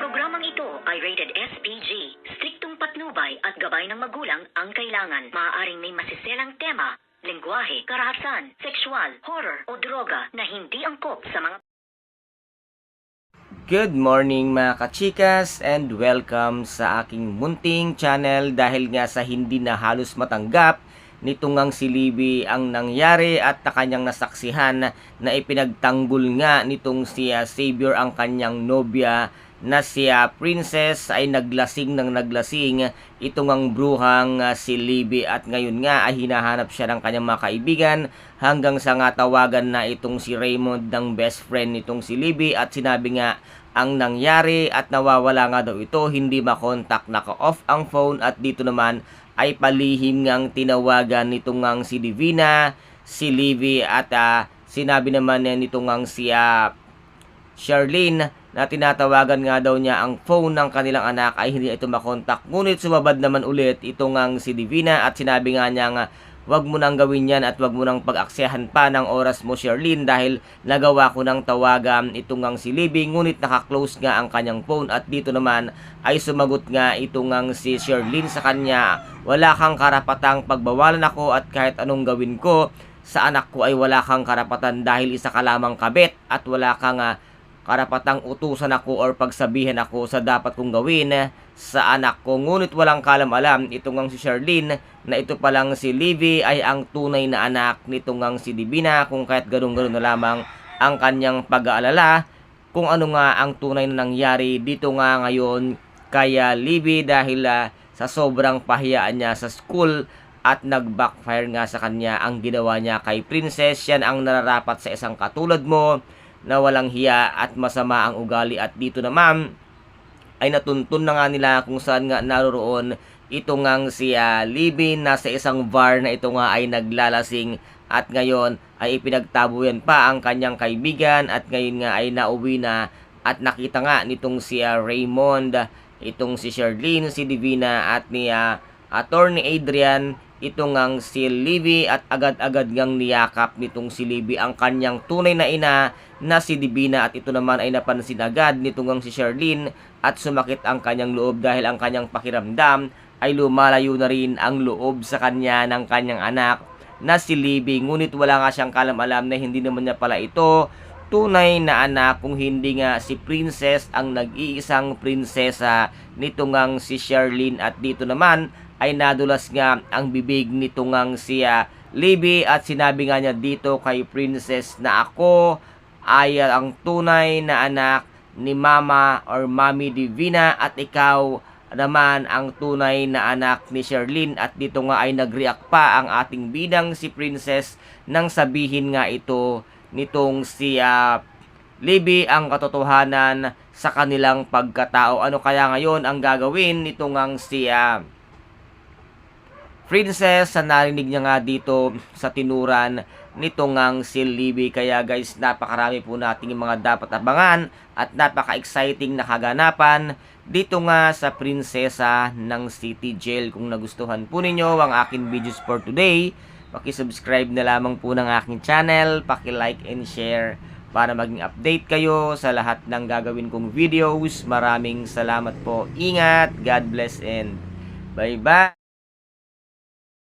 Programang ito ay rated SPG. Striktong patnubay at gabay ng magulang ang kailangan. Maaaring may masiselang tema, lengguwahe, karahasan, sexual, horror o droga na hindi angkop sa mga... Good morning mga kachikas and welcome sa aking munting channel. Dahil nga sa hindi na halos matanggap nitong ang si Libby ang nangyari at na kanyang nasaksihan na ipinagtanggol nga nitong si Xavier ang kanyang nobya na si Princess ay naglasing itong ang bruhang si Libby, at ngayon nga ay hinahanap siya ng kanyang mga kaibigan hanggang sa nga tawagan na itong si Raymond ng best friend nitong si Libby at sinabi nga ang nangyari at nawawala nga daw ito, hindi makontak, naka-off ang phone, at dito naman ay palihim ngang tinawagan nitong ang si Divina, si Libby, at sinabi naman nitong ang si Charlene na tinatawagan nga daw niya ang phone ng kanilang anak ay hindi ito makontak. Ngunit sumabad naman ulit itong ang si Divina at sinabi nga niya nga wag mo nang gawin yan at wag mo nang pag-aksyahan pa ng oras mo, Charlene, dahil nagawa ko ng tawagan itong ang si Libby, ngunit naka-close nga ang kanyang phone. At dito naman ay sumagot nga itong ang si Charlene sa kanya, wala kang karapatang pagbawalan ako at kahit anong gawin ko sa anak ko ay wala kang karapatan dahil isa ka lamang kabit at wala kang karapatang utusan ako or pagsabihan ako sa dapat kong gawin sa anak ko. Ngunit walang kalam-alam itong ang si Charlene na ito palang si Libby ay ang tunay na anak nitong ang si Divina, kung kahit ganun-ganun na lamang ang kanyang pag-aalala kung ano nga ang tunay na nangyari dito nga ngayon kaya Libby dahil sa sobrang pahiyaan niya sa school at nag-backfire nga sa kanya ang ginawa niya kay Princess. Yan ang nararapat sa isang katulad mo na walang hiya at masama ang ugali. At dito naman ay natuntun na nga nila kung saan nga naroroon ito ngang si Libby, nasa isang bar na ito nga ay naglalasing at ngayon ay ipinagtabuyan pa ang kanyang kaibigan at ngayon nga ay nauwi na at nakita nga nitong si Raymond, itong si Charlene, si Divina at ni Attorney Adrian itong ang si Libby at agad-agad ngang niyakap nitong si Libby ang kanyang tunay na ina na si Divina, at ito naman ay napansin agad nitong ang si Charlene at sumakit ang kanyang loob dahil ang kanyang pakiramdam ay lumalayo na rin ang loob sa kanya ng kanyang anak na si Libby. Ngunit wala nga siyang kalam-alam na hindi naman niya pala ito tunay na anak, kung hindi nga si Princess ang nag-iisang prinsesa nitong ang si Charlene. At dito naman ay nadulas nga ang bibig nitong ang si Libby at sinabi nga niya dito kay Princess na ako ay ang tunay na anak ni Mama or Mami Divina at ikaw naman ang tunay na anak ni Charlene. At dito nga ay nag-react pa ang ating bidang si Princess nang sabihin nga ito nitong si Libby ang katotohanan sa kanilang pagkatao. Ano kaya ngayon ang gagawin nitong ang si Princess sa narinig niya nga dito sa tinuran nitong ang si Libby? Kaya guys, napakarami po nating mga dapat abangan at napaka-exciting na kaganapan dito nga sa Prinsesa ng City Jail. Kung nagustuhan po ninyo ang aking videos for today, paki-subscribe na lamang po ng aking channel, paki-like and share para maging update kayo sa lahat ng gagawin kong videos. Maraming salamat po. Ingat, God bless and bye-bye.